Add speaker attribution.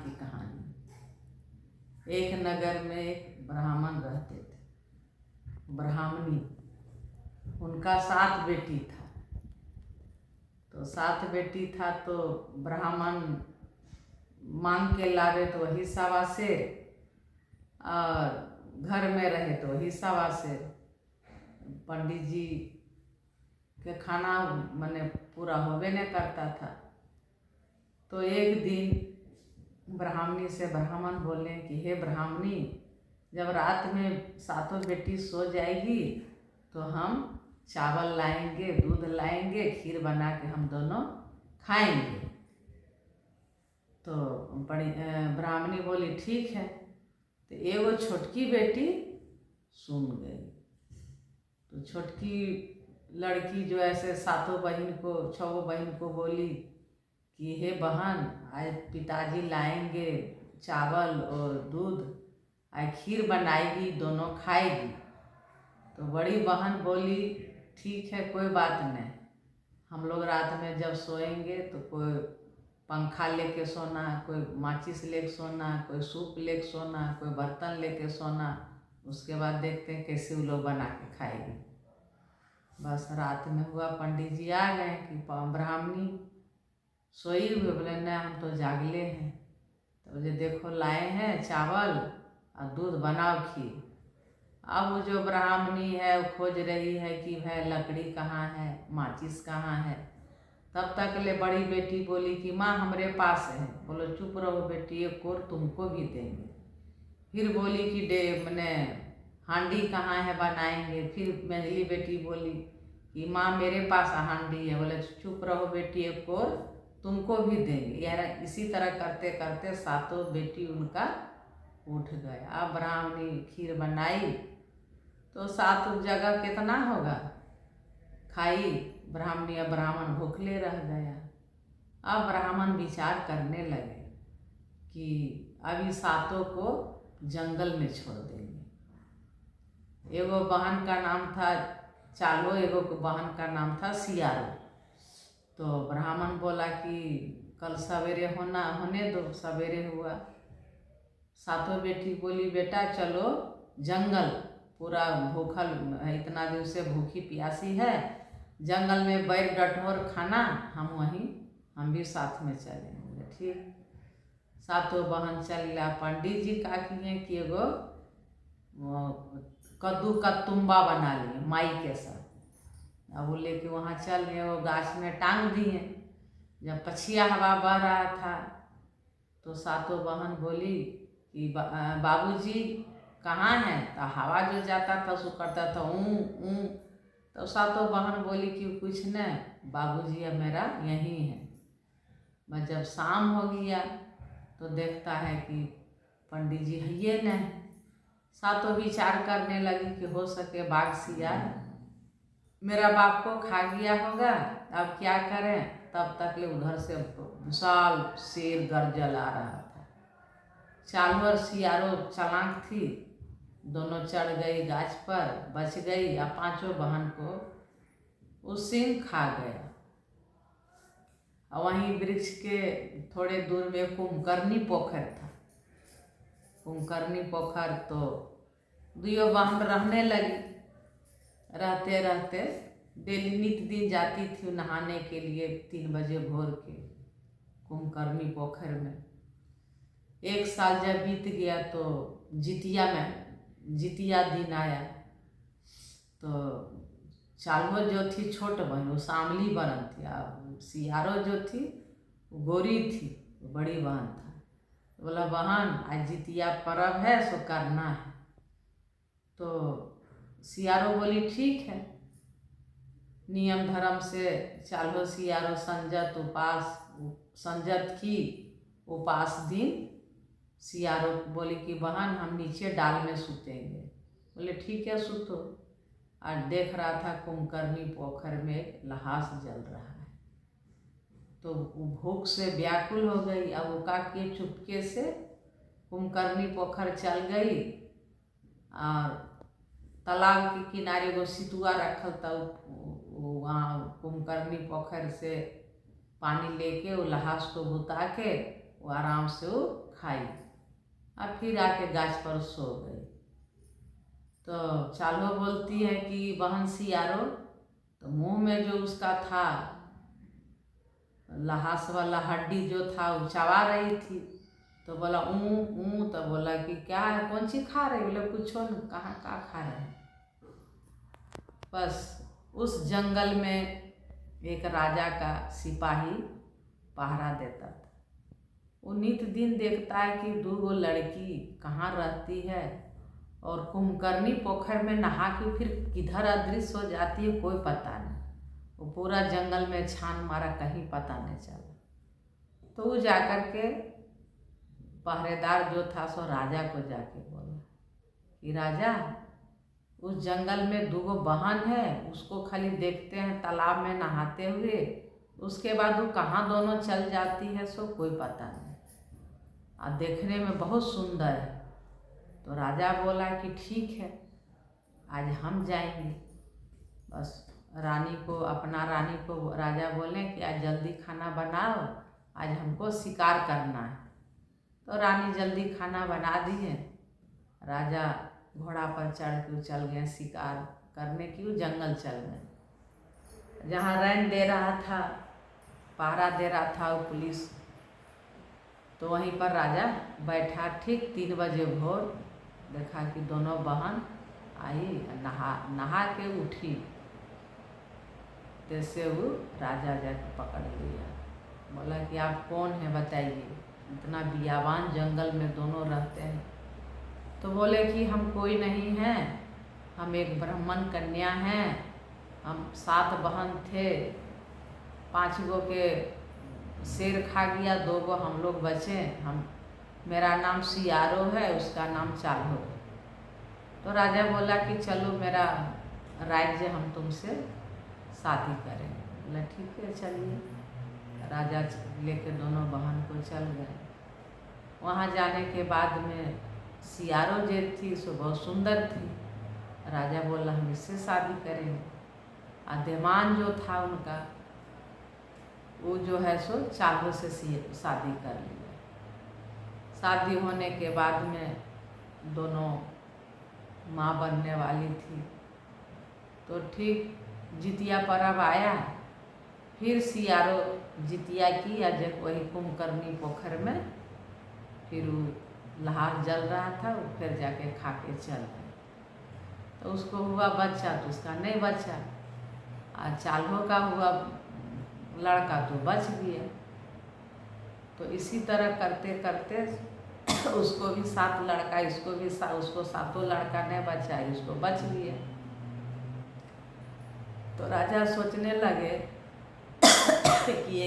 Speaker 1: की कहानी। एक नगर में एक ब्राह्मण रहते थे, ब्राह्मणी। उनका 7 बेटी था। तो 7 बेटी था तो ब्राह्मण मांग के लावे तो वही 1.25 सेर, और घर में रहे तो वही 1.25 सेर। पंडित जी के खाना मने पूरा होबे नहीं करता था। तो एक दिन ब्राह्मणी से ब्राह्मण बोले कि हे ब्राह्मणी, जब रात में 7 बेटी सो जाएगी तो हम चावल लाएंगे, दूध लाएंगे, खीर बना के हम दोनों खाएंगे। तो ब्राह्मणी बोली ठीक है। तो एगो छोटकी बेटी सुन गई। तो छोटकी लड़की जो ऐसे 6 बहन को बोली कि हे बहन, आज पिताजी लाएंगे चावल और दूध, आज खीर बनाएगी, दोनों खाएगी। तो बड़ी बहन बोली ठीक है, कोई बात नहीं, हम लोग रात में जब सोएंगे तो कोई पंखा लेके सोना, कोई माचिस लेके सोना, कोई सूप लेके सोना, कोई बर्तन लेके सोना, उसके बाद देखते हैं कैसे वो लोग बना के खाएगी। बस रात में हुआ, पंडित जी आ गए कि ब्राह्मणी सोई हुई। बोले नहीं, हम तो जागले हैं। तो बोले देखो लाए हैं चावल और दूध, बनाओ खीर। अब वो जो ब्राह्मणी है वो खोज रही है कि भाई लकड़ी कहाँ है, माचिस कहाँ है। तब तक ले बड़ी बेटी बोली कि माँ हमरे पास है। बोलो चुप रहो बेटी, एक और तुमको भी देंगे। फिर बोली कि मने हांडी कहाँ है, बनाएंगे। फिर मेरी बेटी बोली कि माँ मेरे पास हांडी है। बोले चुप रहो बेटी, एक और तुमको भी देंगे। यार इसी तरह करते करते 7 बेटी उनका उठ गए। अब ब्राह्मणी खीर बनाई तो 7 जगह कितना होगा, खाई ब्राह्मणी। अब ब्राह्मण भूखले रह गया। अब ब्राह्मण विचार करने लगे कि अभी 7 को जंगल में छोड़ देंगे। एगो बहन का नाम था चालो, एगो बहन का नाम था सियारो। तो ब्राह्मण बोला कि कल सवेरे होने दो। सवेरे हुआ, 7 बेटी बोली बेटा चलो जंगल, पूरा भूखल, इतना दिन से भूखी प्यासी है, जंगल में बैर डठोर खाना, हम भी साथ में चलेंगे। ठीक, 7 बहन चल। पंडित जी का किए कि एगो कद्दू का तुम्बा बना लिए माई के साथ। अब वो लेके वहाँ चल गए, वो गाछ में टांग दिए। जब पछिया हवा बह रहा था तो 7 बहन बोली कि बाबूजी कहाँ हैं। तो हवा जो जाता था उसको करता था ऊँ। तो 7 बहन बोली कि कुछ नहीं, बाबूजी अब मेरा यहीं है। मैं जब शाम हो गया तो देखता है कि पंडित जी है ये नहीं। 7 विचार करने लगी कि हो सके बाघ सियार मेरा बाप को खा गया होगा, अब क्या करें। तब तक ले उधर से विशाल शेर गर्जल आ रहा था। चालू और सियारो चालाक थी, दोनों चढ़ गई गाछ पर, बच गई। या 5 बहन को वो सिंह खा गया। और वहीं वृक्ष के थोड़े दूर में कुंभकर्णी पोखर था। कुंभकर्णी पोखर तो 2 बहन रहने लगी। रहते रहते डेली नित दिन जाती थी नहाने के लिए 3 बजे भोर के कुंभकर्णी पोखर में। 1 साल जब बीत गया तो जितिया दिन आया। तो चालुओ जो थी छोट बहन, वो सांवली बहन थी। अब सियारो जो थी वो गोरी थी, वो बड़ी बहन था। तो बोला बहन आज जितिया पर्व है सो करना है। तो सियारो बोली ठीक है। नियम धर्म से चालो सियारो संजत की उपास दिन सियारो बोली कि बहन हम नीचे डाल में सूतेंगे। बोले ठीक है सूतो। और देख रहा था कुंभकर्णी पोखर में लहास जल रहा है। तो वो भूख से व्याकुल हो गई। अब वो के चुपके से कुंभकर्णी पोखर चल गई और तालाब के किनारे वो सितुआ रखल था। वहाँ कुंभकर्णी पोखर से पानी लेके वो लहास को बुता के वो आराम से वो खाई और फिर आके गाछ पर सो गई। तो चालो बोलती है कि बहन सियारो, तो मुंह में जो उसका था लहास वाला हड्डी जो था वो चबा रही थी। तो बोला ऊँ, तो बोला कि क्या है, कौन सी खा रही? बोले कुछ न, कहाँ क्या खा रहे हैं। बस उस जंगल में एक राजा का सिपाही पहरा देता था। वो नित दिन देखता है कि 2 लड़की कहाँ रहती है और कुंभकर्णी पोखर में नहा के फिर किधर अदृश्य हो जाती है, कोई पता नहीं। वो पूरा जंगल में छान मारा, कहीं पता नहीं चला। तो वो जाकर के पहरेदार जो था सो राजा को जाके बोला कि राजा, उस जंगल में 2 बहन है, उसको खाली देखते हैं तालाब में नहाते हुए, उसके बाद वो कहाँ दोनों चल जाती है सो कोई पता नहीं, और देखने में बहुत सुंदर है। तो राजा बोला कि ठीक है, आज हम जाएंगे। बस रानी को राजा बोले कि आज जल्दी खाना बनाओ, आज हमको शिकार करना है। तो रानी जल्दी खाना बना दिए। राजा घोड़ा पर चढ़ के चल गए शिकार करने की, वो जंगल चल गए। जहाँ रैन दे रहा था, पहरा दे रहा था वो पुलिस, तो वहीं पर राजा बैठा। ठीक 3 बजे भोर देखा कि दोनों बहन आई, नहा के उठी। तैसे वो राजा जाके पकड़ लिया। बोला कि आप कौन हैं बताइए, इतना बियाबान जंगल में दोनों रहते हैं। तो बोले कि हम कोई नहीं हैं, हम एक ब्राह्मण कन्या हैं, हम 7 बहन थे, 5 गो के शेर खा गया, 2 गो हम लोग बचे। मेरा नाम सियारो है, उसका नाम चालो है। तो राजा बोला कि चलो मेरा राज्य, हम तुमसे शादी करें। बोला ठीक है चलिए। राजा लेके दोनों बहन को चल गए। वहाँ जाने के बाद में सियारो जो थी सो बहुत सुंदर थी। राजा बोला हम इससे शादी करेंगे। आदेमान जो था उनका, वो जो है सो चालो से शादी कर लिया। शादी होने के बाद में दोनों माँ बनने वाली थी। तो ठीक जितिया पर्व आया, फिर सियारो जितिया की, या जब वही कुंभकर्णी पोखर में फिर वो लहार जल रहा था, वो फिर जाके खा के चल गए। तो उसको हुआ बच्चा, तो उसका नहीं बचा। और चालों का हुआ लड़का तो बच गया। तो इसी तरह करते करते उसको भी 7 लड़का, इसको भी उसको 7 लड़का नहीं बचा, इसको बच गया। तो राजा सोचने लगे कि